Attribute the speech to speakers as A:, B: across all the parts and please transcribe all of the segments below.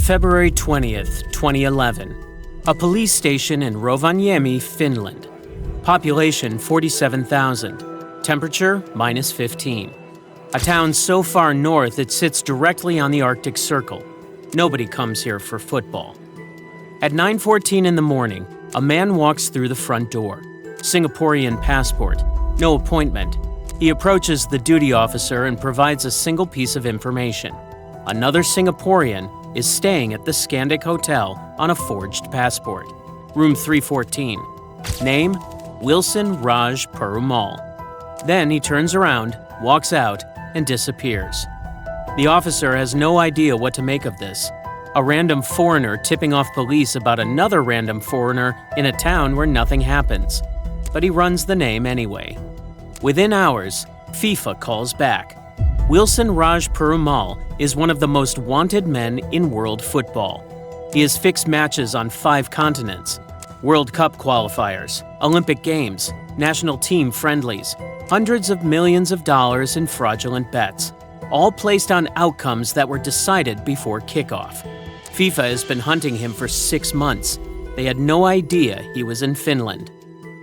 A: February 20th, 2011. A police station in Rovaniemi, Finland. Population 47,000. Temperature -15. A town so far north it sits directly on the Arctic Circle. Nobody comes here for football. At 9:14 in the morning, a man walks through the front door. Singaporean passport. No appointment. He approaches the duty officer and provides a single piece of information. Another Singaporean is staying at the Scandic Hotel on a forged passport. Room 314. Name, Wilson Raj Perumal. Then he turns around, walks out, and disappears. The officer has no idea what to make of this. A random foreigner tipping off police about another random foreigner in a town where nothing happens. But he runs the name anyway. Within hours, FIFA calls back. Wilson Raj Perumal is one of the most wanted men in world football. He has fixed matches on 5 continents, World Cup qualifiers, Olympic Games, national team friendlies, hundreds of millions of dollars in fraudulent bets, all placed on outcomes that were decided before kickoff. FIFA has been hunting him for 6 months. They had no idea he was in Finland.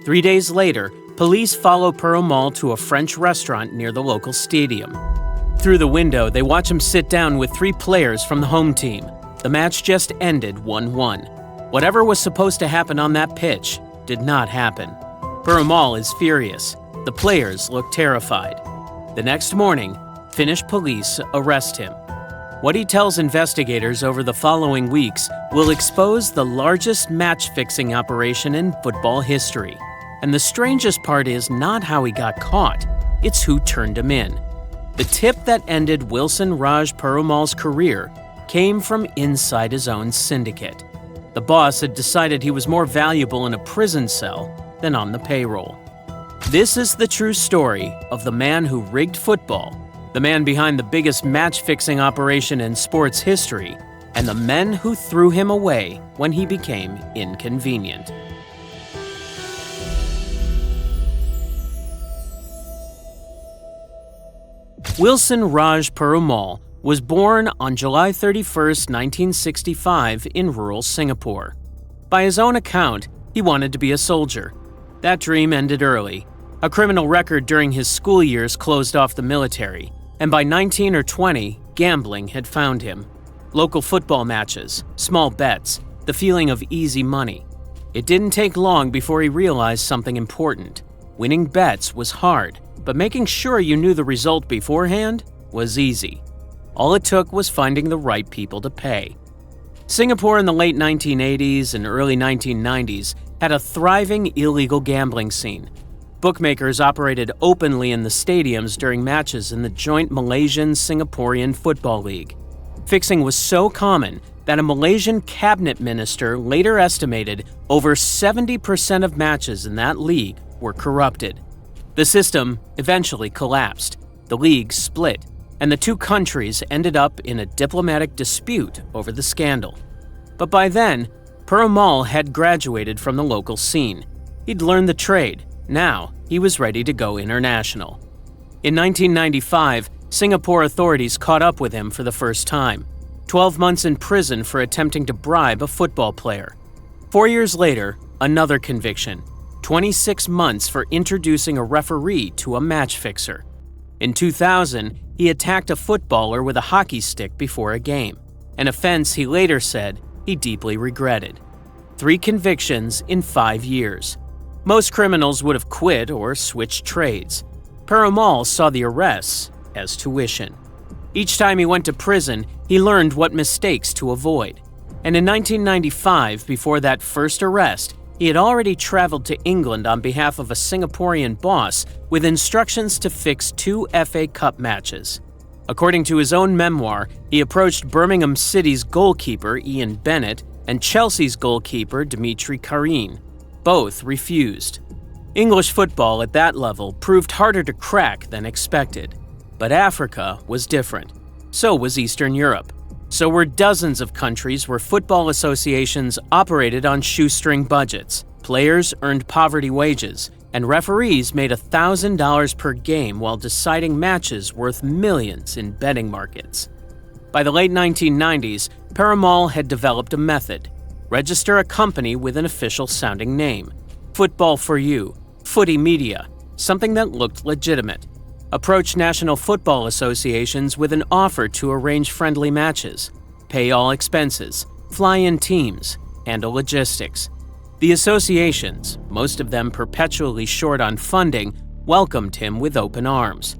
A: 3 days later, police follow Perumal to a French restaurant near the local stadium. Through the window, they watch him sit down with 3 players from the home team. The match just ended 1-1. Whatever was supposed to happen on that pitch did not happen. Perumal is furious. The players look terrified. The next morning, Finnish police arrest him. What he tells investigators over the following weeks will expose the largest match-fixing operation in football history. And the strangest part is not how he got caught, it's who turned him in. The tip that ended Wilson Raj Perumal's career came from inside his own syndicate. The boss had decided he was more valuable in a prison cell than on the payroll. This is the true story of the man who rigged football, the man behind the biggest match-fixing operation in sports history, and the men who threw him away when he became inconvenient. Wilson Raj Perumal was born on July 31, 1965 in rural Singapore. By his own account, he wanted to be a soldier. That dream ended early. A criminal record during his school years closed off the military, and by 19 or 20, gambling had found him. Local football matches, small bets, the feeling of easy money. It didn't take long before he realized something important. Winning bets was hard, but making sure you knew the result beforehand was easy. All it took was finding the right people to pay. Singapore in the late 1980s and early 1990s had a thriving illegal gambling scene. Bookmakers operated openly in the stadiums during matches in the joint Malaysian-Singaporean Football League. Fixing was so common that a Malaysian cabinet minister later estimated over 70% of matches in that league were corrupted. The system eventually collapsed, the league split, and the 2 countries ended up in a diplomatic dispute over the scandal. But by then, Perumal had graduated from the local scene. He'd learned the trade. Now, he was ready to go international. In 1995, Singapore authorities caught up with him for the first time. 12 months in prison for attempting to bribe a football player. 4 years later, another conviction. 26 months for introducing a referee to a match fixer. In 2000, he attacked a footballer with a hockey stick before a game, an offense he later said he deeply regretted. 3 convictions in 5 years. Most criminals would have quit or switched trades. Perumal saw the arrests as tuition. Each time he went to prison, he learned what mistakes to avoid. And in 1995, before that first arrest, he had already traveled to England on behalf of a Singaporean boss with instructions to fix 2 FA Cup matches. According to his own memoir, he approached Birmingham City's goalkeeper Ian Bennett and Chelsea's goalkeeper Dimitri Karin. Both refused. English football at that level proved harder to crack than expected. But Africa was different. So was Eastern Europe. So were dozens of countries where football associations operated on shoestring budgets, players earned poverty wages, and referees made $1,000 per game while deciding matches worth millions in betting markets. By the late 1990s, Perumal had developed a method: register a company with an official-sounding name. Football for You, Footy Media, something that looked legitimate. Approach national football associations with an offer to arrange friendly matches. Pay all expenses, fly in teams, handle logistics. The associations, most of them perpetually short on funding, welcomed him with open arms.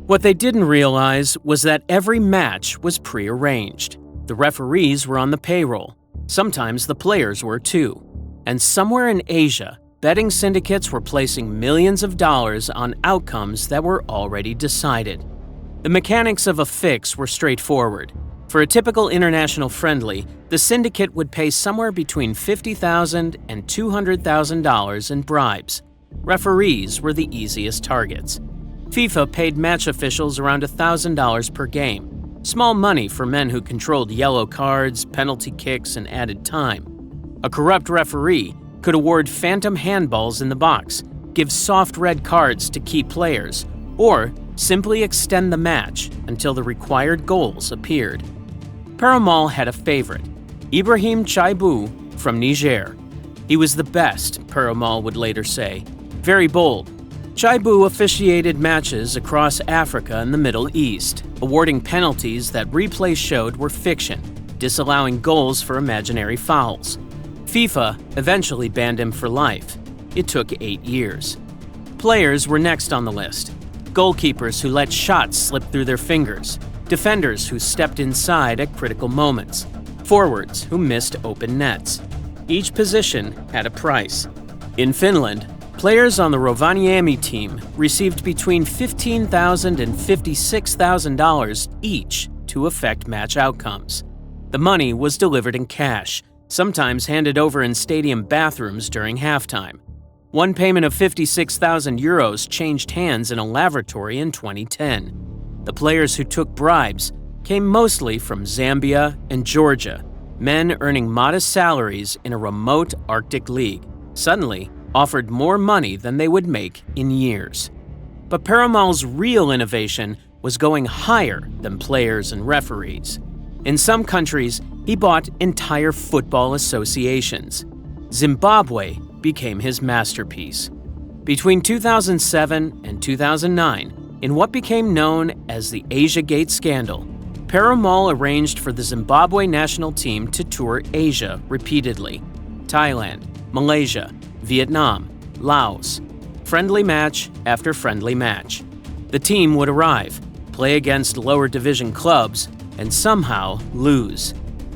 A: What they didn't realize was that every match was pre-arranged. The referees were on the payroll. Sometimes the players were too. And somewhere in Asia, betting syndicates were placing millions of dollars on outcomes that were already decided. The mechanics of a fix were straightforward. For a typical international friendly, the syndicate would pay somewhere between $50,000 and $200,000 in bribes. Referees were the easiest targets. FIFA paid match officials around $1,000 per game, small money for men who controlled yellow cards, penalty kicks, and added time. A corrupt referee could award phantom handballs in the box, give soft red cards to key players, or simply extend the match until the required goals appeared. Perumal had a favorite, Ibrahim Chaibu from Niger. He was the best, Perumal would later say. Very bold. Chaibu officiated matches across Africa and the Middle East, awarding penalties that replay showed were fiction, disallowing goals for imaginary fouls. FIFA eventually banned him for life. It took 8 years. Players were next on the list. Goalkeepers who let shots slip through their fingers, defenders who stepped inside at critical moments, forwards who missed open nets. Each position had a price. In Finland, players on the Rovaniemi team received between $15,000 and $56,000 each to affect match outcomes. The money was delivered in cash, sometimes handed over in stadium bathrooms during halftime. One payment of €56,000 changed hands in a lavatory in 2010. The players who took bribes came mostly from Zambia and Georgia, men earning modest salaries in a remote Arctic league, suddenly offered more money than they would make in years. But Perumal's real innovation was going higher than players and referees. In some countries, he bought entire football associations. Zimbabwe became his masterpiece. Between 2007 and 2009, in what became known as the Asiagate scandal, Perumal arranged for the Zimbabwe national team to tour Asia repeatedly: Thailand, Malaysia, Vietnam, Laos. Friendly match after friendly match. The team would arrive, play against lower division clubs, and somehow lose.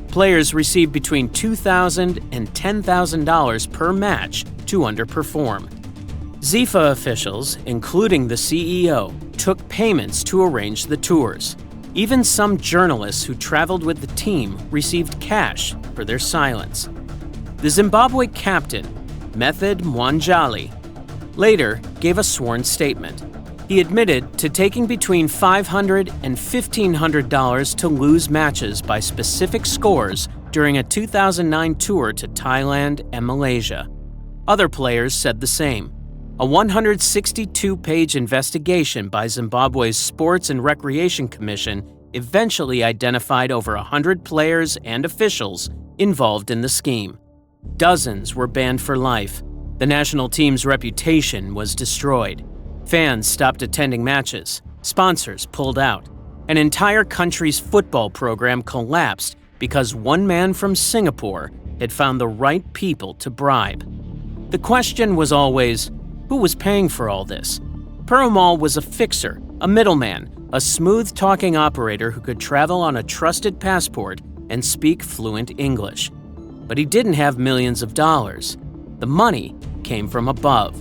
A: Players received between $2,000 and $10,000 per match to underperform. FIFA officials, including the CEO, took payments to arrange the tours. Even some journalists who traveled with the team received cash for their silence. The Zimbabwe captain, Method Mwanjali, later gave a sworn statement. He admitted to taking between $500 and $1,500 to lose matches by specific scores during a 2009 tour to Thailand and Malaysia. Other players said the same. A 162-page investigation by Zimbabwe's Sports and Recreation Commission eventually identified over 100 players and officials involved in the scheme. Dozens were banned for life. The national team's reputation was destroyed. Fans stopped attending matches. Sponsors pulled out. An entire country's football program collapsed because one man from Singapore had found the right people to bribe. The question was always, who was paying for all this? Perumal was a fixer, a middleman, a smooth-talking operator who could travel on a trusted passport and speak fluent English. But he didn't have millions of dollars. The money came from above.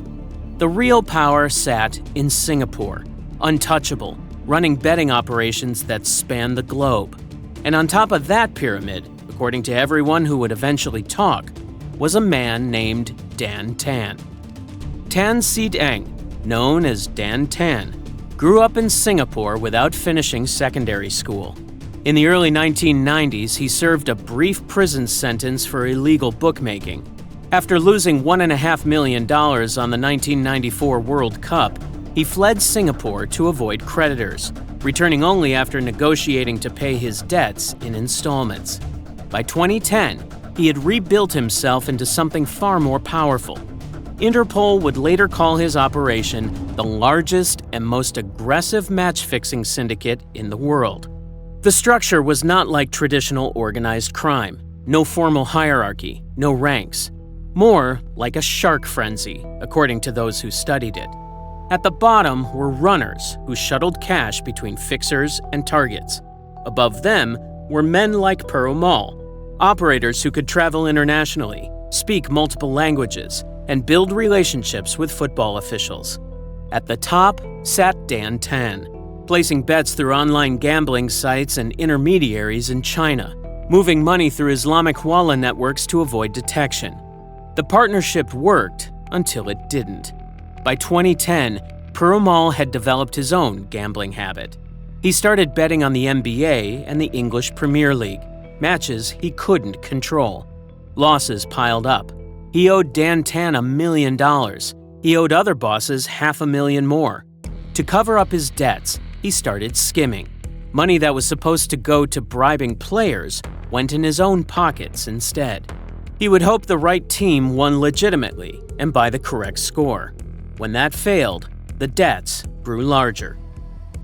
A: The real power sat in Singapore, untouchable, running betting operations that spanned the globe. And on top of that pyramid, according to everyone who would eventually talk, was a man named Dan Tan. Tan Siet Eng, known as Dan Tan, grew up in Singapore without finishing secondary school. In the early 1990s, he served a brief prison sentence for illegal bookmaking. After losing $1.5 million on the 1994 World Cup, he fled Singapore to avoid creditors, returning only after negotiating to pay his debts in installments. By 2010, he had rebuilt himself into something far more powerful. Interpol would later call his operation the largest and most aggressive match-fixing syndicate in the world. The structure was not like traditional organized crime. No formal hierarchy, no ranks. More like a shark frenzy, according to those who studied it. At the bottom were runners who shuttled cash between fixers and targets. Above them were men like Perumal, operators who could travel internationally, speak multiple languages, and build relationships with football officials. At the top sat Dan Tan, placing bets through online gambling sites and intermediaries in China, moving money through Islamic wallet networks to avoid detection. The partnership worked until it didn't. By 2010, Perumal had developed his own gambling habit. He started betting on the NBA and the English Premier League, matches he couldn't control. Losses piled up. He owed Dan Tan $1 million. He owed other bosses $500,000 more. To cover up his debts, he started skimming. Money that was supposed to go to bribing players went in his own pockets instead. He would hope the right team won legitimately and by the correct score. When that failed, the debts grew larger.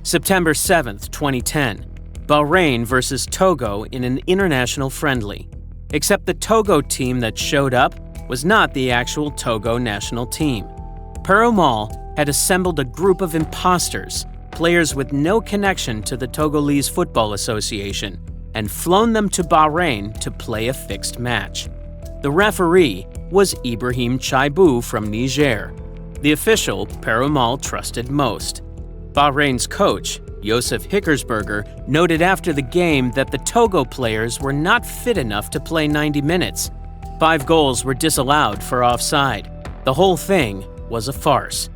A: September 7, 2010, Bahrain versus Togo in an international friendly. Except the Togo team that showed up was not the actual Togo national team. Perumal had assembled a group of imposters, players with no connection to the Togolese Football Association, and flown them to Bahrain to play a fixed match. The referee was Ibrahim Chaibu from Niger, the official Perumal trusted most. Bahrain's coach, Josef Hickersberger, noted after the game that the Togo players were not fit enough to play 90 minutes. 5 goals were disallowed for offside. The whole thing was a farce.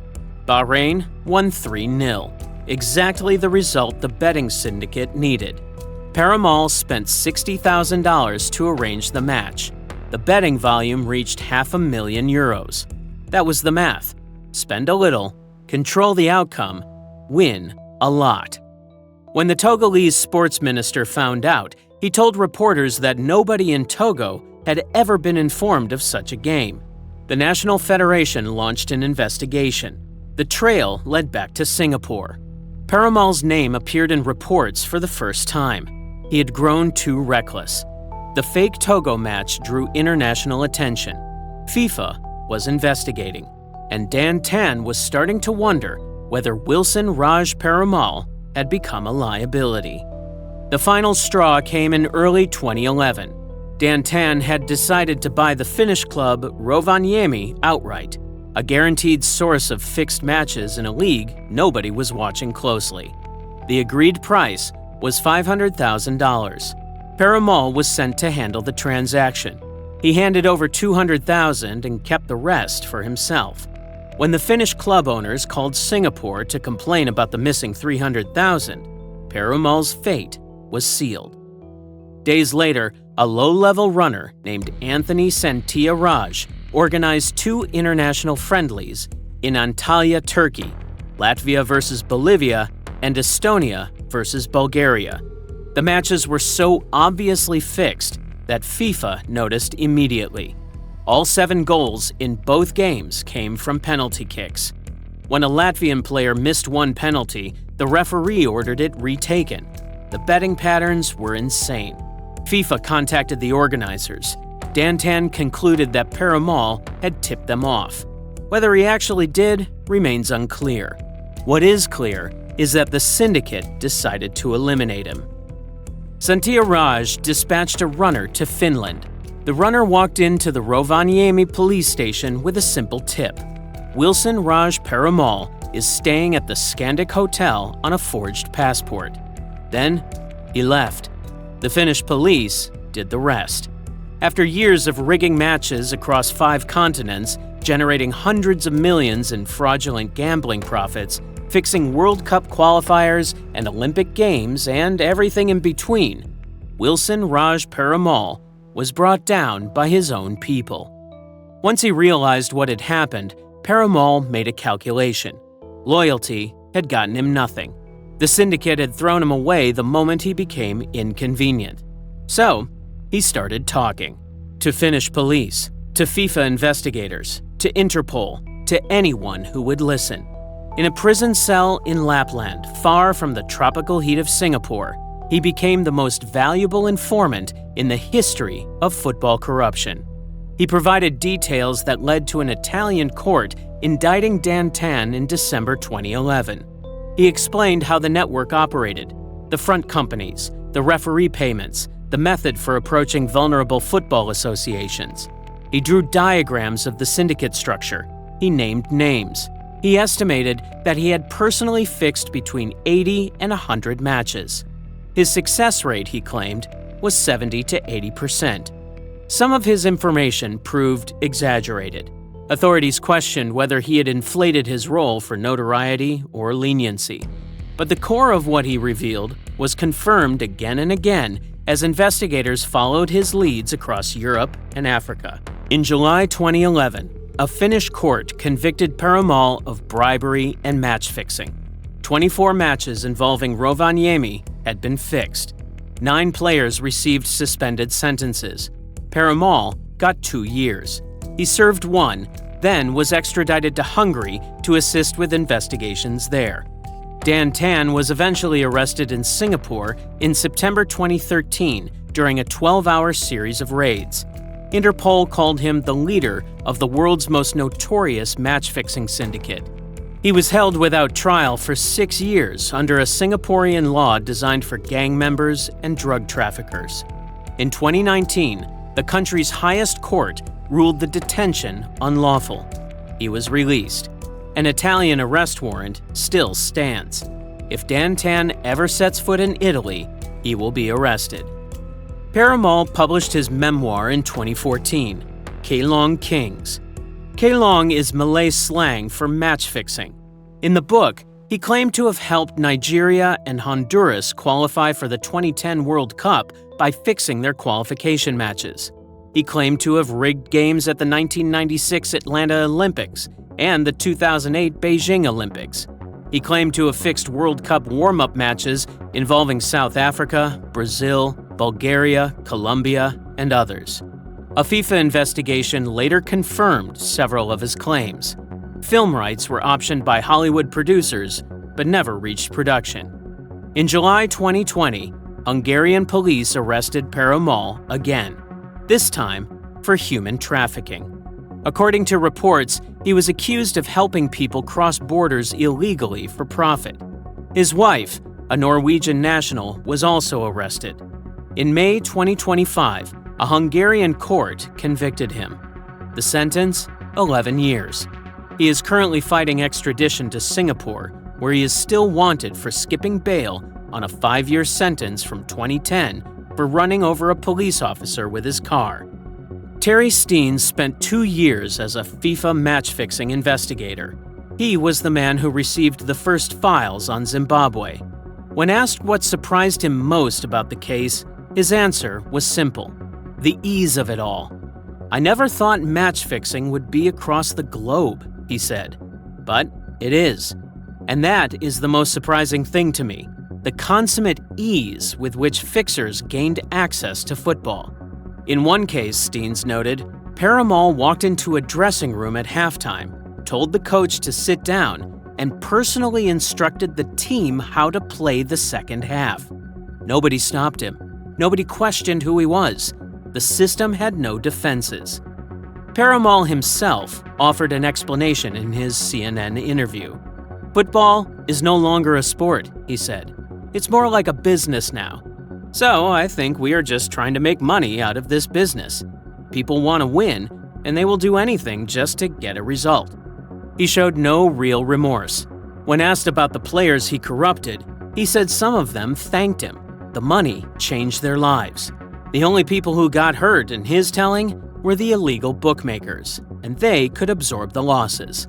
A: Bahrain won 3-0, exactly the result the betting syndicate needed. Perumal spent $60,000 to arrange the match. The betting volume reached €500,000. That was the math. Spend a little, control the outcome, win a lot. When the Togolese sports minister found out, he told reporters that nobody in Togo had ever been informed of such a game. The National Federation launched an investigation. The trail led back to Singapore. Perumal's name appeared in reports for the first time. He had grown too reckless. The fake Togo match drew international attention. FIFA was investigating, and Dan Tan was starting to wonder whether Wilson Raj Perumal had become a liability. The final straw came in early 2011. Dan Tan had decided to buy the Finnish club Rovaniemi outright, a guaranteed source of fixed matches in a league nobody was watching closely. The agreed price was $500,000. Perumal was sent to handle the transaction. He handed over $200,000 and kept the rest for himself. When the Finnish club owners called Singapore to complain about the missing $300,000, Perumal's fate was sealed. Days later, a low-level runner named Anthony Santia Raj organized 2 international friendlies in Antalya, Turkey, Latvia versus Bolivia, and Estonia versus Bulgaria. The matches were so obviously fixed that FIFA noticed immediately. All 7 goals in both games came from penalty kicks. When a Latvian player missed one penalty, the referee ordered it retaken. The betting patterns were insane. FIFA contacted the organizers. Dan Tan concluded that Perumal had tipped them off. Whether he actually did remains unclear. What is clear is that the syndicate decided to eliminate him. Santia Raj dispatched a runner to Finland. The runner walked into the Rovaniemi police station with a simple tip. Wilson Raj Perumal is staying at the Scandic Hotel on a forged passport. Then he left. The Finnish police did the rest. After years of rigging matches across 5 continents, generating hundreds of millions in fraudulent gambling profits, fixing World Cup qualifiers and Olympic Games and everything in between, Wilson Raj Perumal was brought down by his own people. Once he realized what had happened, Perumal made a calculation. Loyalty had gotten him nothing. The syndicate had thrown him away the moment he became inconvenient. So, He started talking. To Finnish police, to FIFA investigators, to Interpol, to anyone who would listen. In a prison cell in Lapland, far from the tropical heat of Singapore, he became the most valuable informant in the history of football corruption. He provided details that led to an Italian court indicting Dan Tan in December 2011. He explained how the network operated, the front companies, the referee payments, the method for approaching vulnerable football associations. He drew diagrams of the syndicate structure. He named names. He estimated that he had personally fixed between 80 and 100 matches. His success rate, he claimed, was 70 to 80%. Some of his information proved exaggerated. Authorities questioned whether he had inflated his role for notoriety or leniency. But the core of what he revealed was confirmed again and again as investigators followed his leads across Europe and Africa. In July 2011, a Finnish court convicted Perumal of bribery and match fixing. 24 matches involving Rovaniemi had been fixed. 9 players received suspended sentences. Perumal got 2 years. He served 1, then was extradited to Hungary to assist with investigations there. Dan Tan was eventually arrested in Singapore in September 2013 during a 12-hour series of raids. Interpol called him the leader of the world's most notorious match-fixing syndicate. He was held without trial for 6 years under a Singaporean law designed for gang members and drug traffickers. In 2019, the country's highest court ruled the detention unlawful. He was released. An Italian arrest warrant still stands. If Dan Tan ever sets foot in Italy, he will be arrested. Perumal published his memoir in 2014, Kelong Kings. Kelong is Malay slang for match fixing. In the book, he claimed to have helped Nigeria and Honduras qualify for the 2010 World Cup by fixing their qualification matches. He claimed to have rigged games at the 1996 Atlanta Olympics and the 2008 Beijing Olympics. He claimed to have fixed World Cup warm-up matches involving South Africa, Brazil, Bulgaria, Colombia, and others. A FIFA investigation later confirmed several of his claims. Film rights were optioned by Hollywood producers, but never reached production. In July 2020, Hungarian police arrested Perumal again, this time for human trafficking. According to reports, he was accused of helping people cross borders illegally for profit. His wife, a Norwegian national, was also arrested. In May 2025, a Hungarian court convicted him. The sentence? 11 years. He is currently fighting extradition to Singapore, where he is still wanted for skipping bail on a 5-year sentence from 2010 for running over a police officer with his car. Terry Steen spent 2 years as a FIFA match-fixing investigator. He was the man who received the first files on Zimbabwe. When asked what surprised him most about the case, his answer was simple: the ease of it all. "I never thought match-fixing would be across the globe," he said. "But it is. And that is the most surprising thing to me, the consummate ease with which fixers gained access to football." In one case, Steens noted, Perumal walked into a dressing room at halftime, told the coach to sit down, and personally instructed the team how to play the second half. Nobody stopped him. Nobody questioned who he was. The system had no defenses. Perumal himself offered an explanation in his CNN interview. "Football is no longer a sport," he said. "It's more like a business now. So I think we are just trying to make money out of this business. People want to win, and they will do anything just to get a result." He showed no real remorse. When asked about the players he corrupted, he said some of them thanked him. The money changed their lives. The only people who got hurt, in his telling, were the illegal bookmakers, and they could absorb the losses.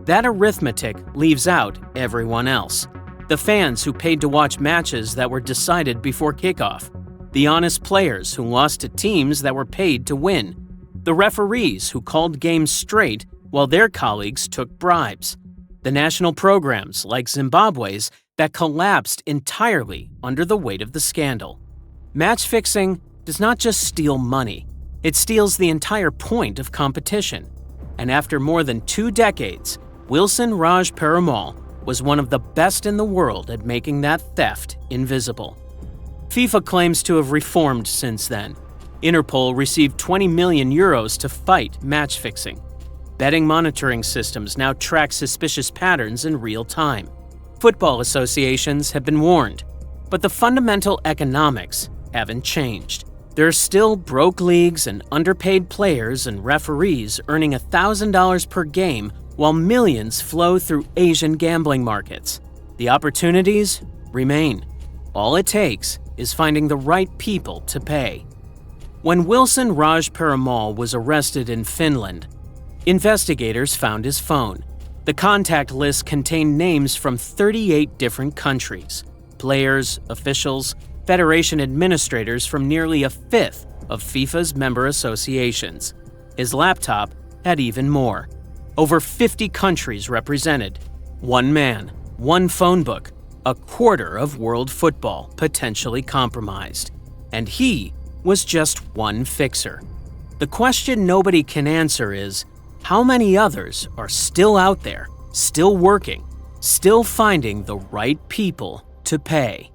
A: That arithmetic leaves out everyone else. The fans who paid to watch matches that were decided before kickoff. The honest players who lost to teams that were paid to win. The referees who called games straight while their colleagues took bribes. The national programs, like Zimbabwe's, that collapsed entirely under the weight of the scandal. Match fixing does not just steal money, it steals the entire point of competition. And after more than 2 decades, Wilson Raj Perumal was one of the best in the world at making that theft invisible. FIFA claims to have reformed since then. Interpol received 20 million euros to fight match fixing. Betting monitoring systems now track suspicious patterns in real time. Football associations have been warned, but the fundamental economics haven't changed. There are still broke leagues and underpaid players and referees earning $1,000 per game while millions flow through Asian gambling markets. The opportunities remain. All it takes is finding the right people to pay. When Wilson Raj Perumal was arrested in Finland, investigators found his phone. The contact list contained names from 38 different countries, players, officials, federation administrators from nearly a fifth of FIFA's member associations. His laptop had even more. Over 50 countries represented. One man, one phone book, a quarter of world football potentially compromised. And he was just one fixer. The question nobody can answer is, how many others are still out there, still working, still finding the right people to pay?